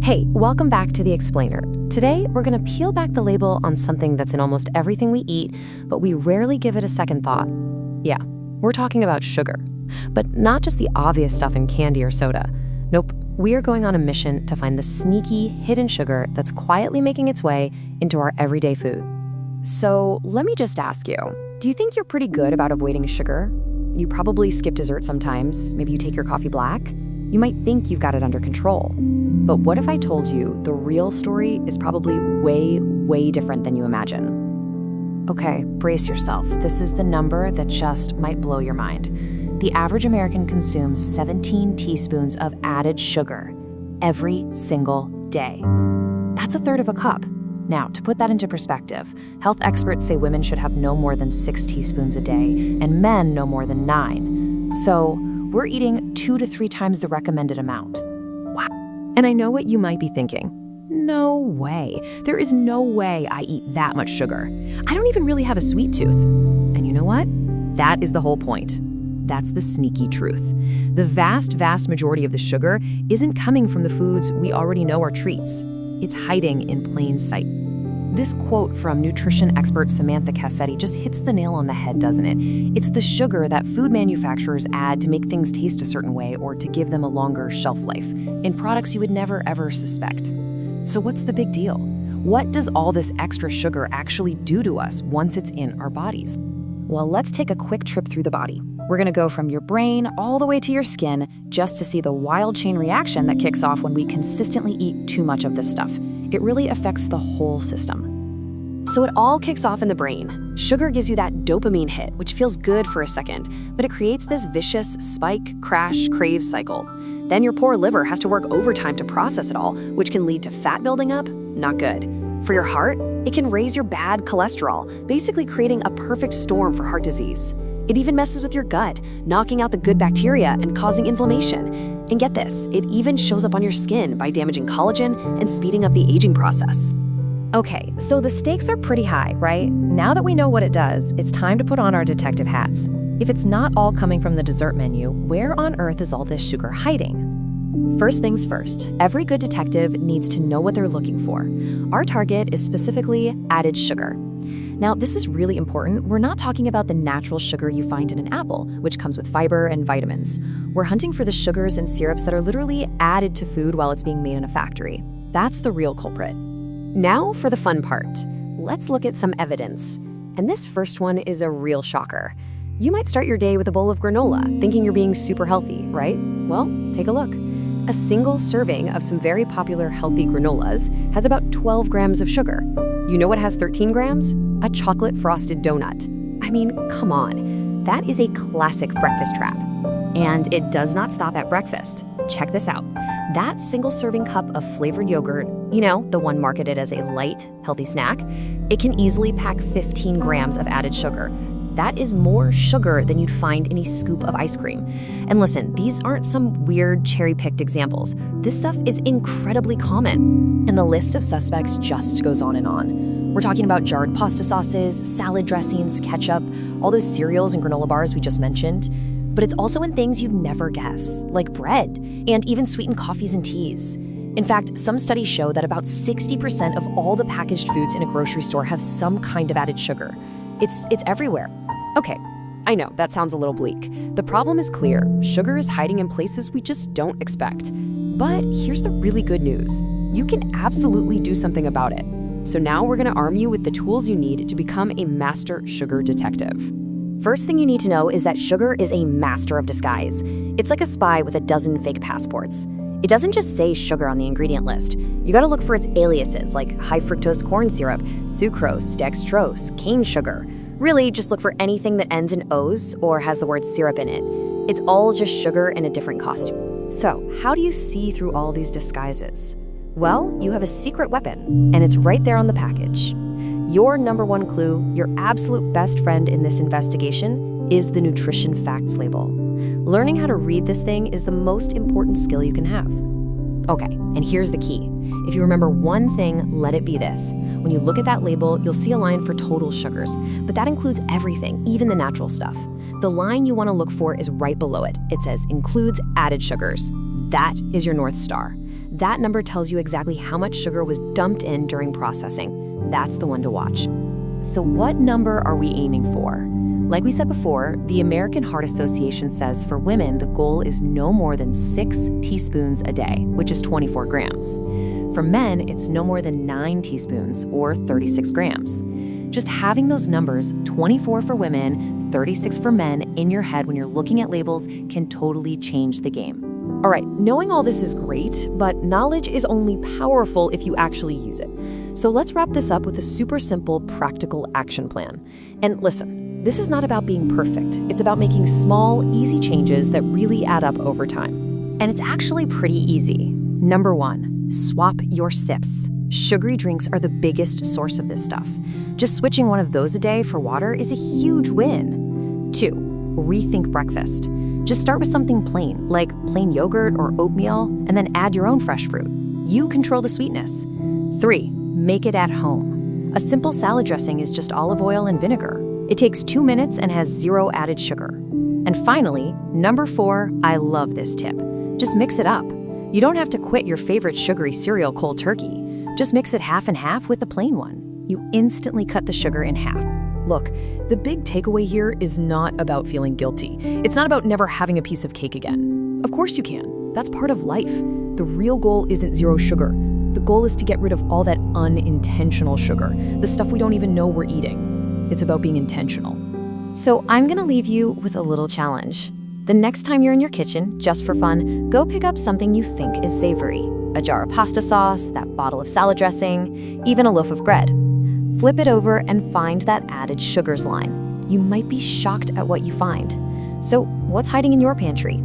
Hey, welcome back to The Explainer. Today, we're going to peel back the label on something that's in almost everything we eat, but we rarely give it a second thought. Yeah, we're talking about sugar. But not just the obvious stuff in candy or soda. Nope, we are going on a mission to find the sneaky, hidden sugar that's quietly making its way into our everyday food. So, let me just ask you, do you think you're pretty good about avoiding sugar? You probably skip dessert sometimes, maybe you take your coffee black. You might think you've got it under control. But what if I told you the real story is probably way, way different than you imagine? Okay, brace yourself. This is the number that just might blow your mind. The average American consumes 17 teaspoons of added sugar every single day. That's a third of a cup. Now, to put that into perspective, health experts say women should have no more than 6 teaspoons a day, and men no more than 9. So, we're eating 2 to 3 times the recommended amount. Wow. And I know what you might be thinking. No way. There is no way I eat that much sugar. I don't even really have a sweet tooth. And you know what? That is the whole point. That's the sneaky truth. The vast, vast majority of the sugar isn't coming from the foods we already know are treats. It's hiding in plain sight. This quote from nutrition expert Samantha Cassetti just hits the nail on the head, doesn't it? It's the sugar that food manufacturers add to make things taste a certain way or to give them a longer shelf life in products you would never ever suspect. So what's the big deal? What does all this extra sugar actually do to us once it's in our bodies? Well, let's take a quick trip through the body. We're going to go from your brain all the way to your skin just to see the wild chain reaction that kicks off when we consistently eat too much of this stuff. It really affects the whole system. So it all kicks off in the brain. Sugar gives you that dopamine hit, which feels good for a second, but it creates this vicious spike, crash, crave cycle. Then your poor liver has to work overtime to process it all, which can lead to fat building up. Not good. For your heart, it can raise your bad cholesterol, basically creating a perfect storm for heart disease. It even messes with your gut, knocking out the good bacteria and causing inflammation. And get this, it even shows up on your skin by damaging collagen and speeding up the aging process. Okay, so the stakes are pretty high, right? Now that we know what it does, it's time to put on our detective hats. If it's not all coming from the dessert menu, where on earth is all this sugar hiding? First things first, every good detective needs to know what they're looking for. Our target is specifically added sugar. Now, this is really important. We're not talking about the natural sugar you find in an apple, which comes with fiber and vitamins. We're hunting for the sugars and syrups that are literally added to food while it's being made in a factory. That's the real culprit. Now for the fun part. Let's look at some evidence. And this first one is a real shocker. You might start your day with a bowl of granola, thinking you're being super healthy, right? Well, take a look. A single serving of some very popular healthy granolas has about 12 grams of sugar. You know what has 13 grams? A chocolate frosted donut. I mean, come on. That is a classic breakfast trap. And it does not stop at breakfast. Check this out. That single serving cup of flavored yogurt, you know, the one marketed as a light, healthy snack, it can easily pack 15 grams of added sugar. That is more sugar than you'd find in a scoop of ice cream. And listen, these aren't some weird cherry-picked examples. This stuff is incredibly common. And the list of suspects just goes on and on. We're talking about jarred pasta sauces, salad dressings, ketchup, all those cereals and granola bars we just mentioned. But it's also in things you'd never guess, like bread, and even sweetened coffees and teas. In fact, some studies show that about 60% of all the packaged foods in a grocery store have some kind of added sugar. It's everywhere. Okay, I know, that sounds a little bleak. The problem is clear. Sugar is hiding in places we just don't expect. But here's the really good news. You can absolutely do something about it. So now we're going to arm you with the tools you need to become a master sugar detective. First thing you need to know is that sugar is a master of disguise. It's like a spy with a dozen fake passports. It doesn't just say sugar on the ingredient list. You gotta look for its aliases like high fructose corn syrup, sucrose, dextrose, cane sugar. Really, just look for anything that ends in O's or has the word syrup in it. It's all just sugar in a different costume. So, how do you see through all these disguises? Well, you have a secret weapon, and it's right there on the package. Your number one clue, your absolute best friend in this investigation, is the nutrition facts label. Learning how to read this thing is the most important skill you can have. Okay, and here's the key. If you remember one thing, let it be this. When you look at that label, you'll see a line for total sugars, but that includes everything, even the natural stuff. The line you want to look for is right below it. It says includes added sugars. That is your North Star. That number tells you exactly how much sugar was dumped in during processing. That's the one to watch. So what number are we aiming for? Like we said before, the American Heart Association says for women, the goal is no more than 6 teaspoons a day, which is 24 grams. For men, it's no more than 9 teaspoons, or 36 grams. Just having those numbers, 24 for women, 36 for men, in your head when you're looking at labels can totally change the game. All right, knowing all this is great, but knowledge is only powerful if you actually use it. So let's wrap this up with a super simple, practical action plan. And listen, this is not about being perfect. It's about making small, easy changes that really add up over time. And it's actually pretty easy. Number 1, swap your sips. Sugary drinks are the biggest source of this stuff. Just switching one of those a day for water is a huge win. 2, rethink breakfast. Just start with something plain, like plain yogurt or oatmeal, and then add your own fresh fruit. You control the sweetness. 3, make it at home. A simple salad dressing is just olive oil and vinegar. It takes 2 minutes and has 0 added sugar. And finally, number 4, I love this tip. Just mix it up. You don't have to quit your favorite sugary cereal cold turkey. Just mix it half and half with the plain one. You instantly cut the sugar in half. Look, the big takeaway here is not about feeling guilty. It's not about never having a piece of cake again. Of course you can. That's part of life. The real goal isn't 0 sugar. The goal is to get rid of all that unintentional sugar, the stuff we don't even know we're eating. It's about being intentional. So I'm gonna leave you with a little challenge. The next time you're in your kitchen, just for fun, go pick up something you think is savory. A jar of pasta sauce, that bottle of salad dressing, even a loaf of bread. Flip it over and find that added sugars line. You might be shocked at what you find. So what's hiding in your pantry?